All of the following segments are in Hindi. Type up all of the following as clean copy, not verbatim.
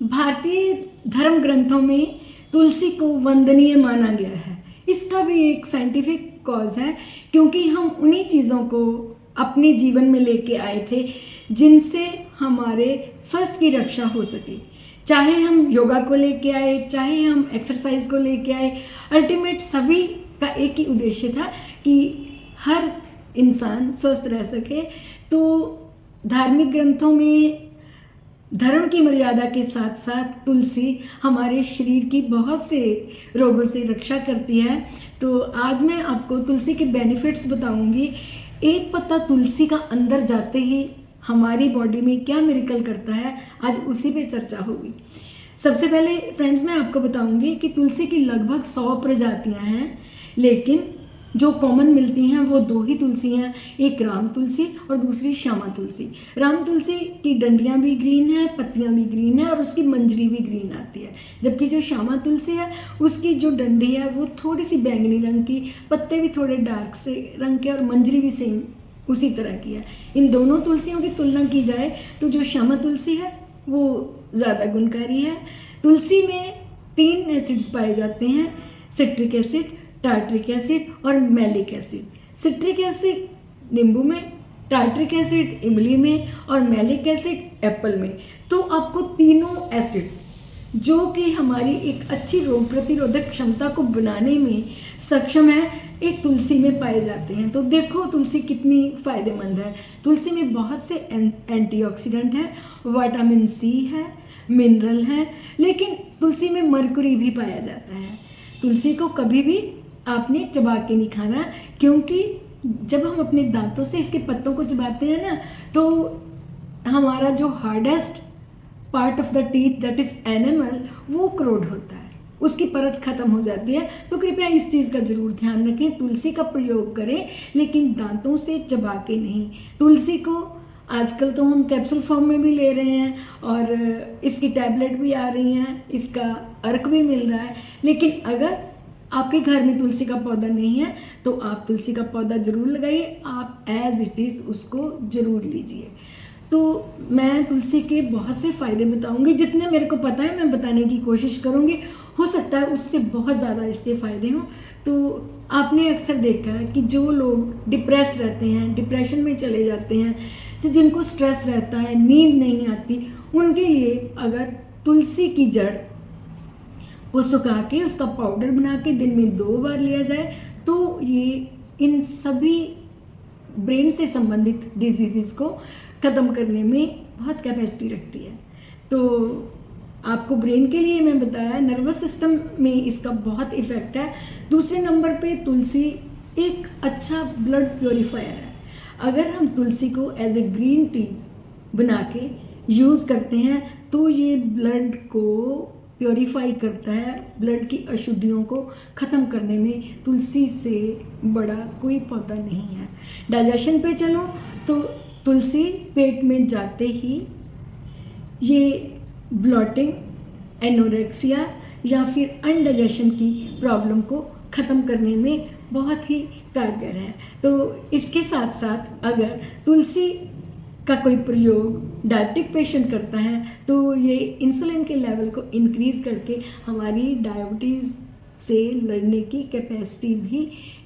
भारतीय धर्म ग्रंथों में तुलसी को वंदनीय माना गया है। इसका भी एक साइंटिफिक कॉज है, क्योंकि हम उन्हीं चीज़ों को अपने जीवन में लेके आए थे जिनसे हमारे स्वास्थ्य की रक्षा हो सके। चाहे हम योगा को लेके आए, चाहे हम एक्सरसाइज को लेके आए, अल्टीमेट सभी का एक ही उद्देश्य था कि हर इंसान स्वस्थ रह सके। तो धार्मिक ग्रंथों में धर्म की मर्यादा के साथ साथ तुलसी हमारे शरीर की बहुत से रोगों से रक्षा करती है। तो आज मैं आपको तुलसी के बेनिफिट्स बताऊंगी। एक पत्ता तुलसी का अंदर जाते ही हमारी बॉडी में क्या मिरेकल करता है, आज उसी पे चर्चा होगी। सबसे पहले फ्रेंड्स मैं आपको बताऊंगी कि तुलसी की लगभग 100 प्रजातियां हैं, लेकिन जो कॉमन मिलती हैं वो 2 ही तुलसी हैं, एक राम तुलसी और दूसरी श्यामा तुलसी। राम तुलसी की डंडियां भी ग्रीन है, पत्तियां भी ग्रीन है और उसकी मंजरी भी ग्रीन आती है, जबकि जो श्यामा तुलसी है उसकी जो डंडी है वो थोड़ी सी बैंगनी रंग की, पत्ते भी थोड़े डार्क से रंग के और मंजरी भी सेम उसी तरह की है। इन दोनों तुलसियों की तुलना की जाए तो जो श्यामा तुलसी है वो ज़्यादा गुणकारी है। तुलसी में 3 एसिड्स पाए जाते हैं, सिट्रिक एसिड, टार्ट्रिक एसिड और मैलिक एसिड। सिट्रिक एसिड नींबू में, टार्ट्रिक एसिड इमली में और मैलिक एसिड एप्पल में। तो आपको तीनों एसिड्स जो कि हमारी एक अच्छी रोग प्रतिरोधक क्षमता को बनाने में सक्षम है, एक तुलसी में पाए जाते हैं। तो देखो तुलसी कितनी फ़ायदेमंद है। तुलसी में बहुत से एंटीऑक्सीडेंट हैं, विटामिन सी है, मिनरल है, लेकिन तुलसी में मरकुरी भी पाया जाता है। तुलसी को कभी भी आपने चबा के नहीं खाना, क्योंकि जब हम अपने दांतों से इसके पत्तों को चबाते हैं ना, तो हमारा जो hardest part of the teeth that is animal वो क्रोड होता है, उसकी परत खत्म हो जाती है। तो कृपया इस चीज़ का ज़रूर ध्यान रखें, तुलसी का प्रयोग करें लेकिन दांतों से चबा के नहीं। तुलसी को आजकल तो हम कैप्सूल फॉर्म में भी ले रहे हैं और इसकी टैबलेट भी आ रही हैं, इसका अर्क भी मिल रहा है। लेकिन अगर आपके घर में तुलसी का पौधा नहीं है तो आप तुलसी का पौधा ज़रूर लगाइए, आप एज इट इज़ उसको ज़रूर लीजिए। तो मैं तुलसी के बहुत से फ़ायदे बताऊंगी, जितने मेरे को पता है मैं बताने की कोशिश करूंगी। हो सकता है उससे बहुत ज़्यादा इसके फ़ायदे हों। तो आपने अक्सर देखा है कि जो लोग डिप्रेस रहते हैं, डिप्रेशन में चले जाते हैं, तो जिनको स्ट्रेस रहता है, नींद नहीं आती, उनके लिए अगर तुलसी की जड़ को सुखा के उसका पाउडर बना के दिन में 2 बार लिया जाए तो ये इन सभी ब्रेन से संबंधित डिजीज़ को ख़त्म करने में बहुत कैपेसिटी रखती है। तो आपको ब्रेन के लिए मैं बताया, नर्वस सिस्टम में इसका बहुत इफ़ेक्ट है। दूसरे नंबर पे तुलसी एक अच्छा ब्लड प्योरीफायर है। अगर हम तुलसी को एज ए ग्रीन टी बना के यूज़ करते हैं तो ये ब्लड को प्योरीफाई करता है, ब्लड की अशुद्धियों को ख़त्म करने में तुलसी से बड़ा कोई पौधा नहीं है। डाइजेशन पे चलो तो तुलसी पेट में जाते ही ये ब्लॉटिंग, एनोरेक्सिया या फिर अनडाइजेशन की प्रॉब्लम को ख़त्म करने में बहुत ही कारगर है। तो इसके साथ साथ अगर तुलसी का कोई प्रयोग डायबिटिक पेशेंट करता है तो ये इंसुलिन के लेवल को इंक्रीज़ करके हमारी डायबिटीज़ से लड़ने की कैपेसिटी भी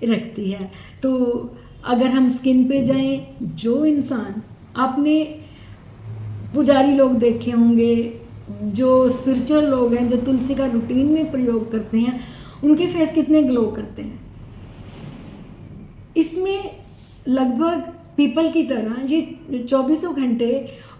रखती है। तो अगर हम स्किन पे जाएं, जो इंसान आपने पुजारी लोग देखे होंगे, जो स्पिरिचुअल लोग हैं, जो तुलसी का रूटीन में प्रयोग करते हैं, उनके फेस कितने ग्लो करते हैं। इसमें लगभग पीपल की तरह ये 24 घंटे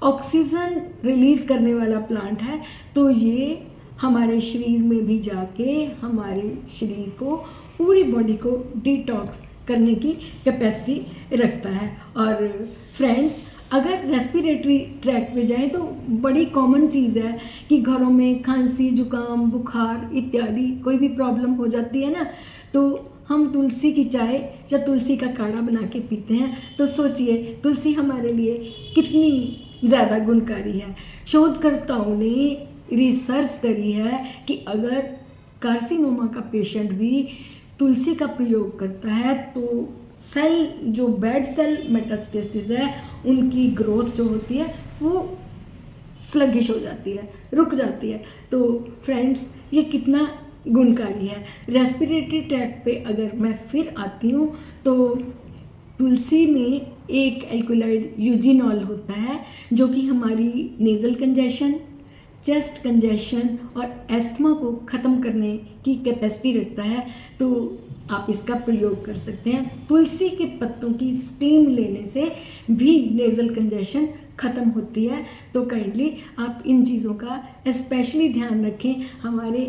ऑक्सीजन रिलीज़ करने वाला प्लांट है। तो ये हमारे शरीर में भी जाके हमारे शरीर को, पूरी बॉडी को डिटॉक्स करने की कैपेसिटी रखता है। और फ्रेंड्स, अगर रेस्पिरेटरी ट्रैक पे जाएं तो बड़ी कॉमन चीज़ है कि घरों में खांसी, जुकाम, बुखार इत्यादि कोई भी प्रॉब्लम हो जाती है ना, तो हम तुलसी की चाय या तुलसी का काढ़ा बना के पीते हैं। तो सोचिए तुलसी हमारे लिए कितनी ज़्यादा गुणकारी है। शोधकर्ताओं ने रिसर्च करी है कि अगर कार्सिनोमा का पेशेंट भी तुलसी का प्रयोग करता है तो सेल, जो बेड सेल मेटास्टेसिस है, उनकी ग्रोथ जो होती है वो स्लगिश हो जाती है, रुक जाती है। तो फ्रेंड्स, ये कितना गुणकारी है। रेस्पिरेटरी ट्रैक्ट पे अगर मैं फिर आती हूँ तो तुलसी में एक एल्कोलाइड यूजिनॉल होता है जो कि हमारी नेज़ल कंजेशन, चेस्ट कंजेशन और एस्थमा को ख़त्म करने की कैपेसिटी रखता है। तो आप इसका प्रयोग कर सकते हैं। तुलसी के पत्तों की स्टीम लेने से भी नेज़ल कंजेशन ख़त्म होती है। तो काइंडली आप इन चीज़ों का स्पेशली ध्यान रखें। हमारे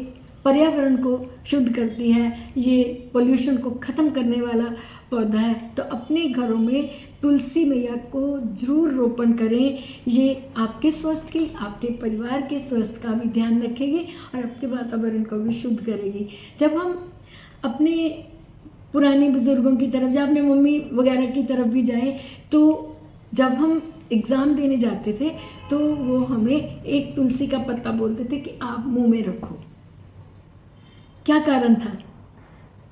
पर्यावरण को शुद्ध करती है, ये पोल्यूशन को ख़त्म करने वाला पौधा है। तो अपने घरों में तुलसी मैया को ज़रूर रोपण करें। ये आपके स्वास्थ्य की, आपके परिवार के स्वास्थ्य का भी ध्यान रखेगी और आपके वातावरण को भी शुद्ध करेगी। जब हम अपने पुराने बुज़ुर्गों की तरफ, जब अपने मम्मी वगैरह की तरफ भी जाएं, तो जब हम एग्ज़ाम देने जाते थे तो वो हमें एक तुलसी का पत्ता बोलते थे कि आप मुंह में रखो। क्या कारण था?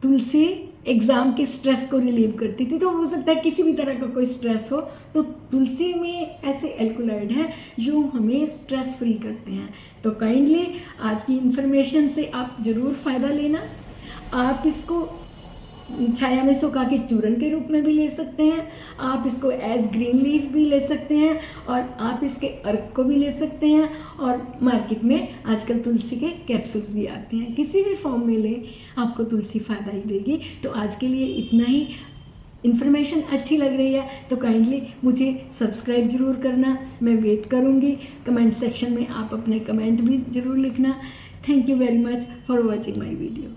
तुलसी एग्ज़ाम के स्ट्रेस को रिलीव करती थी। तो हो सकता है किसी भी तरह का कोई स्ट्रेस हो तो तुलसी में ऐसे एल्कोलाइड हैं जो हमें स्ट्रेस फ्री करते हैं। तो काइंडली आज की इन्फॉर्मेशन से आप ज़रूर फ़ायदा लेना। आप इसको छाया में सुखा के चूरन के रूप में भी ले सकते हैं, आप इसको एज ग्रीन लीफ भी ले सकते हैं और आप इसके अर्क को भी ले सकते हैं। और मार्केट में आजकल तुलसी के कैप्सूल्स भी आते हैं। किसी भी फॉर्म में लें, आपको तुलसी फ़ायदा ही देगी। तो आज के लिए इतना ही। इन्फॉर्मेशन अच्छी लग रही है तो काइंडली मुझे सब्सक्राइब ज़रूर करना। मैं वेट करूँगी। कमेंट सेक्शन में आप अपने कमेंट भी ज़रूर लिखना। Thank you very much for watching my video.